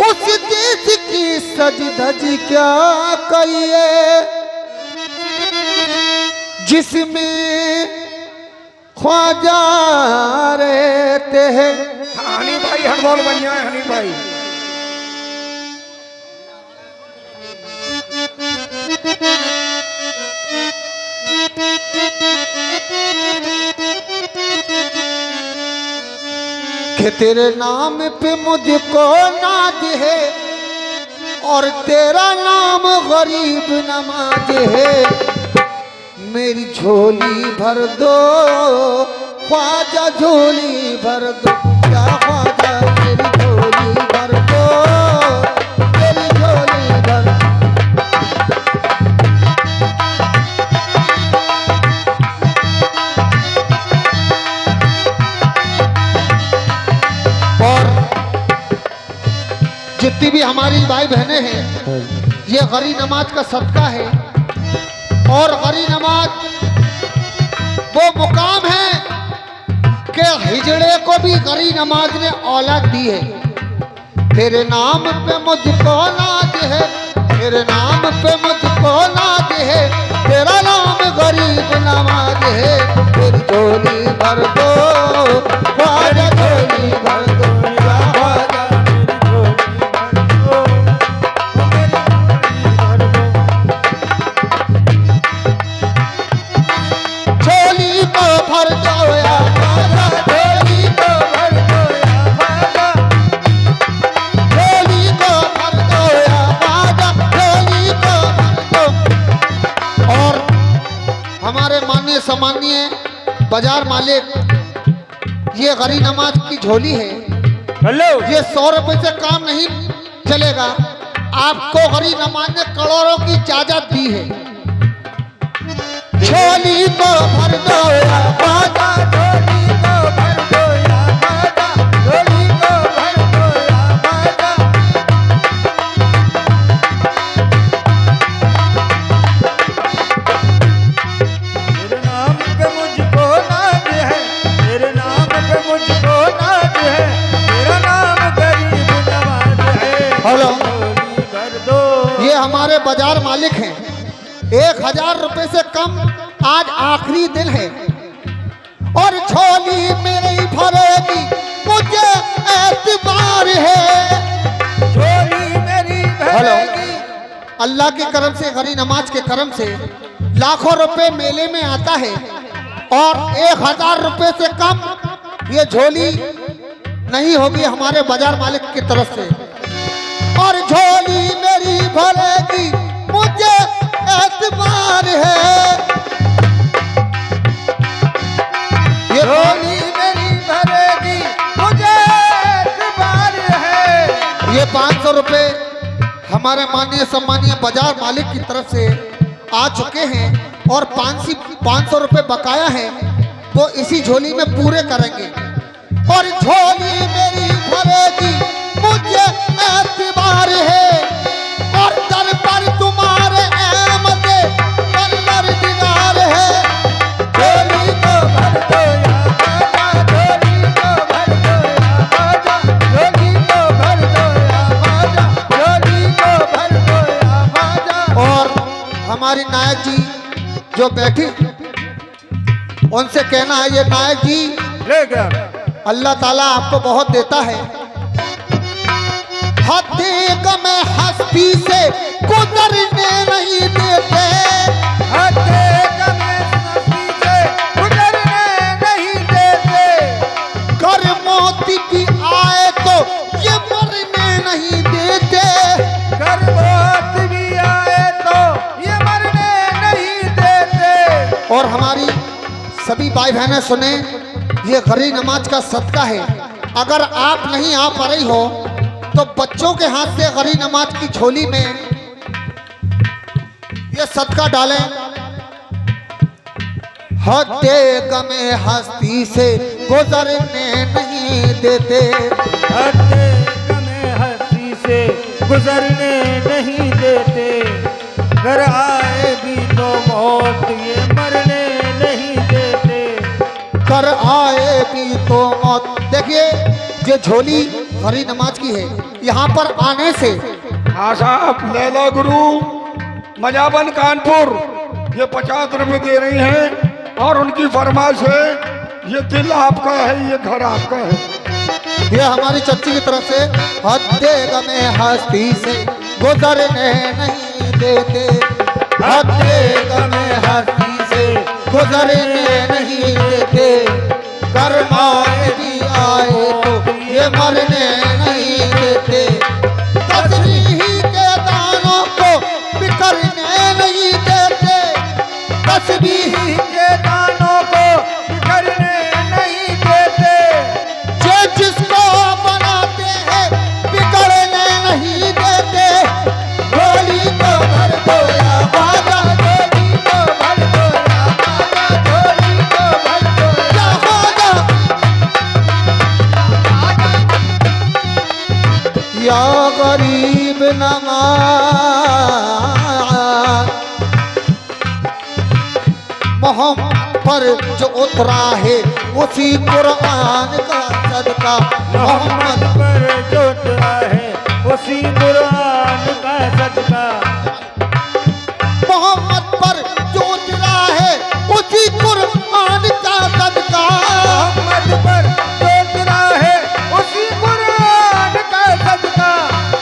उस देश की सज धज क्या कहिए जिसमें ख्वाजा रहते हैं। हनी भाई हरदौल बन जाए हनी भाई। कि तेरे नाम पे मुझको नाज है और तेरा नाम गरीब नवाज है। मेरी झोली भर दो ख्वाजा झोली भर दो, क्या ख्वाजा मेरी झोली भर दो, मेरी झोली भर दो। और जितनी भी हमारी भाई बहनें हैं, ये गरी नमाज का सदका है। और गरी नमाज वो मुकाम है कि हिजड़े को भी गरी नमाज ने औलाद दी है। तेरे नाम पे मुझको नाज है, तेरे नाम पे मुझको नाज है, तेरा नाम गरीब नवाज है। तेरी झोली भर दो ख्वाजा झोली भर दो, या ख्वाजा झोली को भर दो या ख्वाजा झोली को भर दो, या ख्वाजा झोली को भर दो, या ख्वाजा झोली को भर दो। और हमारे माननीय सम्मानीय बाजार मालिक, ये गरी नमाज की झोली है। हेलो, ये 100 रुपए से काम नहीं चलेगा। आपको गरी नमाज ने करोड़ों की इजाजत दी है। झोली को भर दो या ख्वाजा झोली को भर दो, या ख्वाजा झोली को भर दो, या ख्वाजा। तेरे नाम पे मुझको नाज है, तेरे नाम पे मुझको नाज है, तेरा नाम गरीब नवाज है। हेलो, झोली भर दो। ये हमारे बाजार मालिक हैं। 1000 रुपए से कम आज आखिरी दिन है और झोली मेरी भरेगी मुझे एतबार है। झोली मेरी भरेगी। अल्लाह के करम से, गरी नमाज के करम से लाखों रुपए मेले में आता है और 1000 रुपए से कम ये झोली नहीं होगी हमारे बाजार मालिक की तरफ से। और झोली मेरी भरेगी मुझे एतबार है। ये झोली मेरी भरेगी मुझे एतबार है। ये 500 रुपए हमारे माननीय सम्मानीय बाजार मालिक की तरफ से आ चुके हैं और 500 रुपए बकाया है, वो इसी झोली में पूरे करेंगे। और झोली मेरी भरेगी मुझे एतबार है और दर पर तुम्हारे अहमद परवरदिगार है। झोली को भर दो या ख्वाजा झोली को भर दो, या ख्वाजा झोली को भर दो, या ख्वाजा झोली को भर दो, या ख्वाजा। और हमारी नायक जी जो बैठी, उनसे कहना है, ये नायक जी ले गया। अल्लाह ताला आपको बहुत देता है। हत्ते गमे हस्ती से गुजरने नहीं देते, हत्ते गमे हस्ती से गुजरने नहीं देते। कर मौत भी आए तो ये मरने नहीं देते, कर मौत भी आए तो ये मरने नहीं देते। और हमारी सभी भाई बहनें सुने, ये गरी नमाज का सदका है। अगर आप नहीं आ पा रही हो तो बच्चों के हाथ से गरी नमाज की झोली में ये सदका डालें। हत्ते गमे हस्ती से गुजरने नहीं देते, हत्ते गमे हस्ती से गुजरने नहीं देते। घर आए भी तो मौत ये मरने नहीं देते। कर आए भी तो मौत। देखिए, ये झोली गरी नमाज की है। यहाँ पर आने से हाँ साहब, लैला गुरु मजाबन कानपुर ये 50 रुपए दे रही हैं और उनकी फरमाइश है ये दिल आपका है, ये घर आपका है। ये हमारी चच्ची की तरफ से हद्दे गमे हस्ती से गुजरने नहीं देते, हद्दे गमे हस्ती से गुजरने नहीं देते, करमाए भी आए तो ये मरने नहीं देते, तस्बीह के दानों को बिखरने नहीं देते, तस्बीह के दानों को बिखरने नहीं देते, जो जिसको बनाते हैं बिगड़ने नहीं देते, झोली को भर दो या बाजा, झोली को भर दो या बाजा, झोली को भर दो या बाजा, या गरीब नवाज मोहम्मद पर जो उतरा है उसी कुरान का सदका, मोहम्मद मोहम्मद पर जो उतरा है उसी कुरान का सदका, मोहम्मद पर जो उतरा है उसी कुरान का सदका, मोहम्मद पर जो उतरा है उसी कुरान का सदका,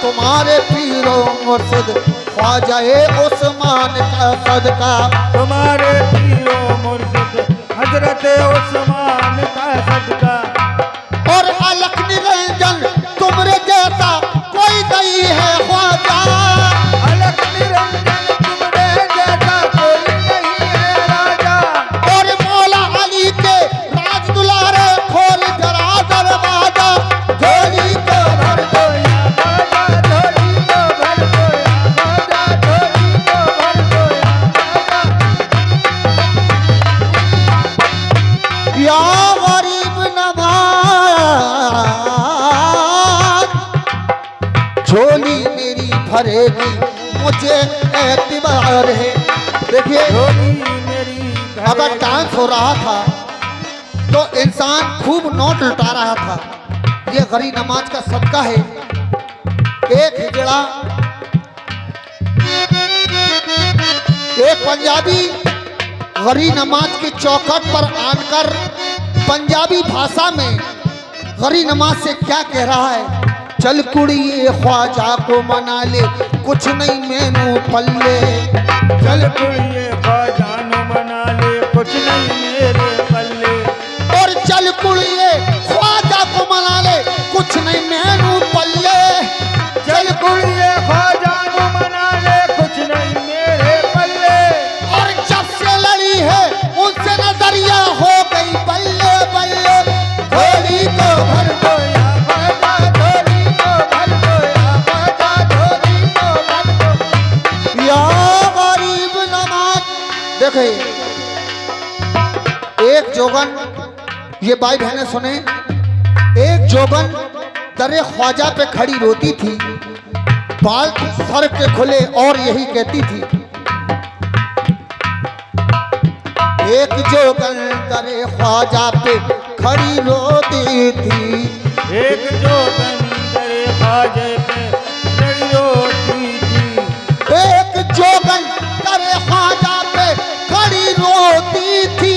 तुम्हारे पीरो मुर्शिद ख्वाजा उस्मान का सदका, तुम्हारे पीरो मुर्शिद हजरत उस्मान का सदका, और अलख निरंजन तुमरे जैसा कोई नहीं है ख्वाजा, अलग निरंजन तुमरे जैसा कोई नहीं है राजा, और मौला अली के राज दुलारे खोल जरा दरवाजा, झोली को भर दो या बाजा, झोली को भर दो या बाजा, झोली को भर दो या बाजा, या गरीब नवाज, झोली मेरी भरेगी मुझे एतबार है। देखिए झोली मेरी अगर डांस हो रहा था तो इंसान खूब नोट लुटा रहा था, ये गरी नमाज का सदका है। एक हिजड़ा एक पंजाबी गरी नमाज की चौखट पर आकर पंजाबी भाषा में गरी नमाज से क्या कह रहा है, चल कुड़िए ख्वाजा को मना ले कुछ नहीं मैनू पल्ले, चल कुड़िए ख्वाजान मना ले कुछ नहीं मेरे पल्ले, और चल कुड़िए ख्वाजा को मना ले कुछ नहीं मैनू पल्ले, चल कुड़िए ख्वाजान मना ले कुछ नहीं मेरे पल्ले, और जब से लड़ी है उनसे नजरिया हो गई बल्ले बल्ले, झोली को भर दो या बाजा, झोली को भर दो या बाजा, झोली को भर दो, या गरीब नमाज। देखिए एक जोगन, ये भाई बहनें सुने, एक जोगन दरे ख्वाजा पे खड़ी रोती थी, बाल सर के खुले और यही कहती थी, एक जोगन दरे ख्वाजा पे खड़ी रोती थी, एक जो बंदर ख्वाजे पे खड़ी रोती थी, एक जोगन दरे ख्वाजा पे खड़ी रोती थी,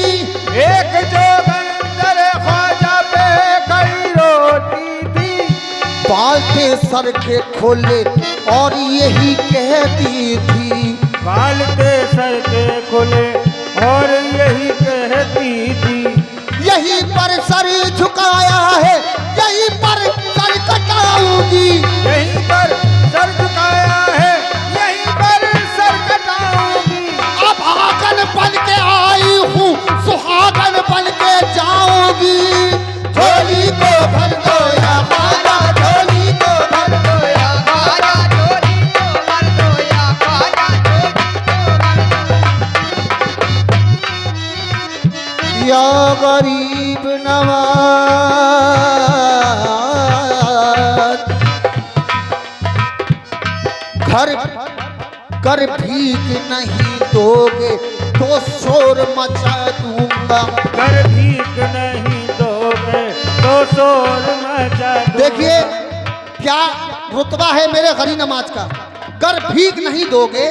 एक जो बंदर ख्वाजा पे खड़ी रोती थी, बाल थे सर के खोले और यही कहती थी, बाल के सर के खुले और यही कहती थी, यहीं पर सर झुकाया है यहीं पर सर कटाऊंगी, यहीं पर सर झुकाया है यहीं पर सर कटाऊंगी, अब आगन बन के आई हूँ सुहागन बन के जाऊंगी, झोली को भर दो या बाजा, झोली को भर दो या बाजा, झोली को भर दो या बाजा, या गरीब नवाज, घर कर भीख नहीं दोगे तो शोर मचा दूंगा। कर भीख नहीं दोगे तो शोर मचा दूंगा। देखिए क्या रुतबा है मेरे गरी नमाज का। अगर भीख नहीं दोगे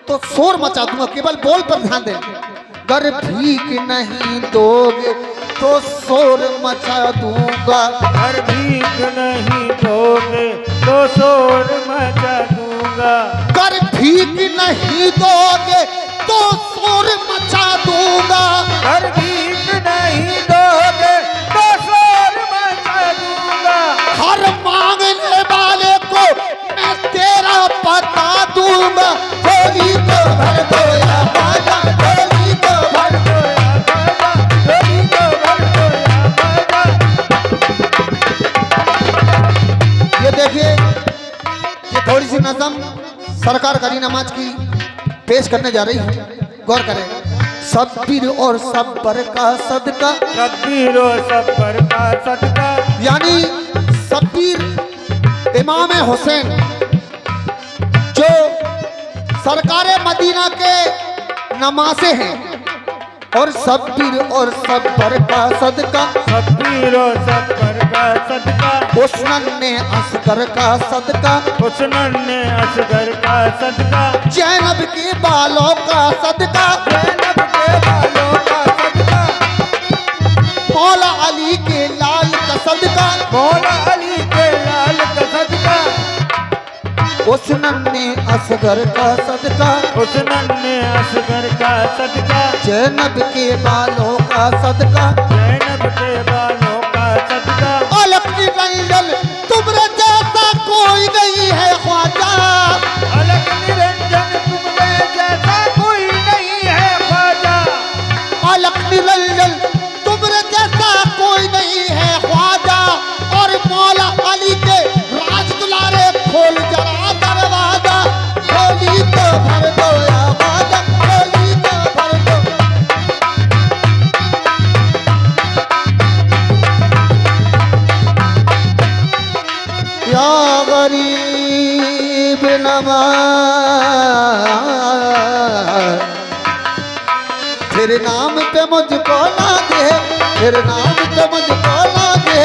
तो शोर मचा दूंगा, केवल बोल पर ध्यान दें। अगर भीख नहीं दोगे तो शोर मचा दूंगा। हर भीख नहीं दोगे तो शोर मचा दूंगा। अगर भीख नहीं दोगे तो शोर मचा दूंगा। हर भीख नहीं दोगे तो शोर मचा दूंगा। हर मांगने वाले को मैं तेरा बता दूंगा। झोली को भर दो या बाजा, झोली को भर दो। झोली को भर दो या बाजा। ये देखिए, ये थोड़ी सी नज़म सरकार गरी नमाज की पेश करने जा रही है, गौर करें। सब्र और सब्र का सदका, सब्बीरो सब्र का सदका। यानी सब्बीर इमाम हुसैन जो सरकार मदीना के नमाज़े हैं, और सब्र और सब्र का सदका, सब्बीरो सब्र का सदका। हुस्न ने असगर का सदका, हुस्न ने असगर का सदका। जैनब के बालों का सदका, ज़ैनब के बालों का सदका। मौला अली के लाल का सदका, मौला अली के लाल का सदका। हुस्न ने असगर का सदका, हुस्न ने असगर का सदका। जैनब के बालों का सदका। ज़ैनब के बालों का सदका। अलग निरंजन तुम्हारे जैसा कोई नहीं है ख्वाजा। अलग निरंजन तुमने जैसा कोई नहीं है ख्वाजा। अलग निरंजन तुम्हारे जैसा कोई नहीं है ख्वाजा। और मौला अली के राज दुलारे खोल जरा दरवाजा। झोली को भर दो या ख्वाजा, झोली को भर दो। या गरीब नवाज, तेरे नाम पे मुझको ना दे, तेरे नाम पे मुझको ना दे।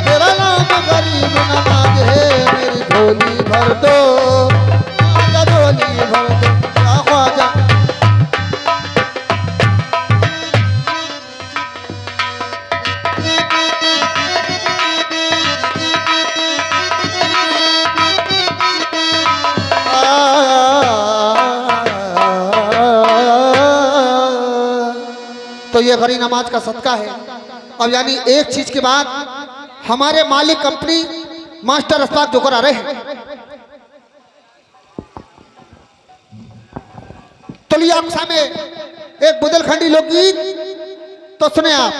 तेरा नाम गरीब नवाज है, मेरी झोली भर दो, ख्वाजा झोली भर दो या ख्वाजा। तो ये गरी नमाज का सदका है। अब यानी एक चीज के बाद हमारे मालिक कंपनी मास्टर अस्ताद जोकर आ रहे हैं। तो लिया आपके सामने एक बुदेलखंडी लोकगीत, तो सुने आप।